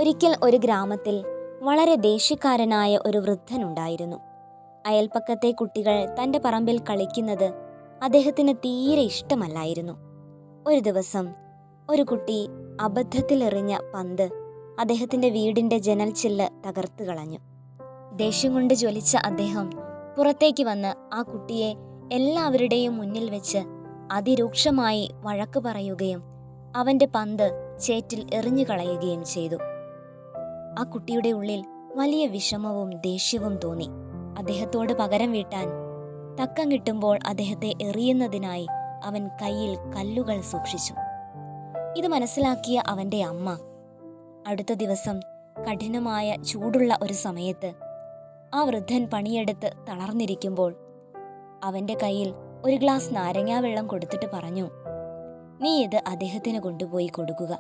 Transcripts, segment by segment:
ഒരിക്കൽ ഒരു ഗ്രാമത്തിൽ വളരെ ദേഷ്യക്കാരനായ ഒരു വൃദ്ധനുണ്ടായിരുന്നു. അയൽപ്പക്കത്തെ കുട്ടികൾ തൻ്റെ പറമ്പിൽ കളിക്കുന്നത് അദ്ദേഹത്തിന് തീരെ ഇഷ്ടമല്ലായിരുന്നു. ഒരു ദിവസം ഒരു കുട്ടി അബദ്ധത്തിലെറിഞ്ഞ പന്ത് അദ്ദേഹത്തിൻ്റെ വീടിൻ്റെ ജനൽ ചില്ല് തകർത്ത് കളഞ്ഞു. ദേഷ്യം കൊണ്ട് ജ്വലിച്ച അദ്ദേഹം പുറത്തേക്ക് വന്ന് ആ കുട്ടിയെ എല്ലാവരുടെയും മുന്നിൽ വെച്ച് അതിരൂക്ഷമായി വഴക്ക് പറയുകയും അവൻ്റെ പന്ത് ചേറ്റിൽ എറിഞ്ഞു കളയുകയും ചെയ്തു. ആ കുട്ടിയുടെ ഉള്ളിൽ വലിയ വിഷമവും ദേഷ്യവും തോന്നി. അദ്ദേഹത്തോട് പകരം വീട്ടാൻ തക്കം കിട്ടുമ്പോൾ അദ്ദേഹത്തെ എറിയുന്നതിനായി അവൻ കയ്യിൽ കല്ലുകൾ സൂക്ഷിച്ചു. ഇത് മനസ്സിലാക്കിയ അവൻ്റെ അമ്മ അടുത്ത ദിവസം കഠിനമായ ചൂടുള്ള ഒരു സമയത്ത് ആ വൃദ്ധൻ പണിയെടുത്ത് തളർന്നിരിക്കുമ്പോൾ അവൻ്റെ കയ്യിൽ ഒരു ഗ്ലാസ് നാരങ്ങാവെള്ളം കൊടുത്തിട്ട് പറഞ്ഞു, "നീ ഇത് അദ്ദേഹത്തിന് കൊണ്ടുപോയി കൊടുക്കുക.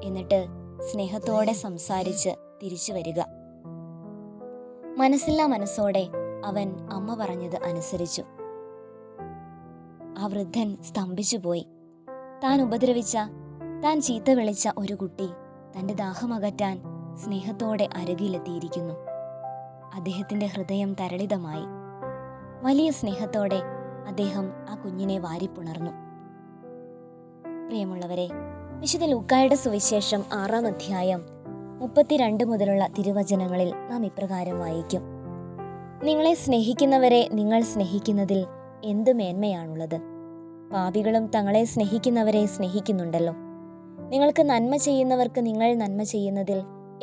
എന്നിട്ട് സ്നേഹത്തോടെ സംസാരിച്ച് തിരിച്ചു വരിക." മനസ്സില്ലാ മനസ്സോടെ അവൻ അമ്മ പറഞ്ഞത് അനുസരിച്ചു. ആ വൃദ്ധൻ സ്തംഭിച്ചുപോയി. താൻ ഉപദ്രവിച്ച, താൻ ചീത്ത വിളിച്ച ഒരു കുട്ടി തൻ്റെ ദാഹമകറ്റാൻ സ്നേഹത്തോടെ അരികിലെത്തിയിരിക്കുന്നു. അദ്ദേഹത്തിൻ്റെ ഹൃദയം തരളിതമായി. വലിയ സ്നേഹത്തോടെ അദ്ദേഹം ആ കുഞ്ഞിനെ വാരിപ്പുണർന്നു. പ്രിയമുള്ളവരെ, വിശുദ്ധ ലൂക്കായുടെ സുവിശേഷം 6-ാം അധ്യായം 32 മുതലുള്ള തിരുവചനങ്ങളിൽ നാം ഇപ്രകാരം വായിക്കും: "നിങ്ങളെ സ്നേഹിക്കുന്നവരെ നിങ്ങൾ സ്നേഹിക്കുന്നതിൽ എന്ത് മേന്മയാണുള്ളത്? പാപികളും തങ്ങളെ സ്നേഹിക്കുന്നവരെ സ്നേഹിക്കുന്നുണ്ടല്ലോ. നിങ്ങൾക്ക് നന്മ ചെയ്യുന്നവർക്ക് നിങ്ങൾ നന്മ ചെയ്യുന്നതിൽ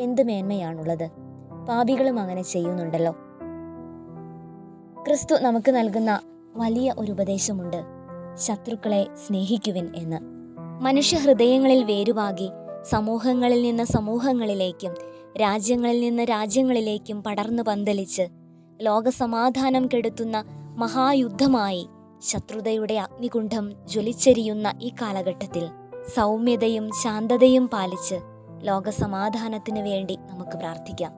എന്ത് മേന്മയാണുള്ളത്? പാപികളും അങ്ങനെ ചെയ്യുന്നുണ്ടല്ലോ." ക്രിസ്തു നമുക്ക് നൽകുന്ന വലിയ ഒരു ഉപദേശമുണ്ട്: ശത്രുക്കളെ സ്നേഹിക്കുവിൻ എന്ന്. മനുഷ്യഹൃദയങ്ങളിൽ വേരുവാകി സമൂഹങ്ങളിൽ നിന്ന് സമൂഹങ്ങളിലേക്കും രാജ്യങ്ങളിൽ നിന്ന് രാജ്യങ്ങളിലേക്കും പടർന്നു പന്തലിച്ച് ലോകസമാധാനം കെടുത്തുന്ന മഹായുദ്ധമായി ശത്രുതയുടെ അഗ്നികുണ്ഠം ജ്വലിച്ചെരിയുന്ന ഈ കാലഘട്ടത്തിൽ സൗമ്യതയും ശാന്തതയും പാലിച്ച് ലോകസമാധാനത്തിനു വേണ്ടി നമുക്ക് പ്രാർത്ഥിക്കാം.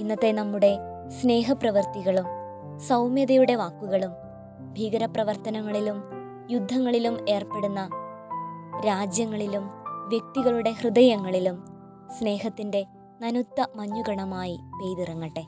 ഇന്നത്തെ നമ്മുടെ സ്നേഹപ്രവൃത്തികളും സൗമ്യതയുടെ വാക്കുകളും ഭീകരപ്രവർത്തനങ്ങളിലും യുദ്ധങ്ങളിലും ഏർപ്പെടുന്ന രാജ്യങ്ങളിലും വ്യക്തികളുടെ ഹൃദയങ്ങളിലും സ്നേഹത്തിൻ്റെ നനുത്ത മഞ്ഞുകണമായി പെയ്തിറങ്ങട്ടെ.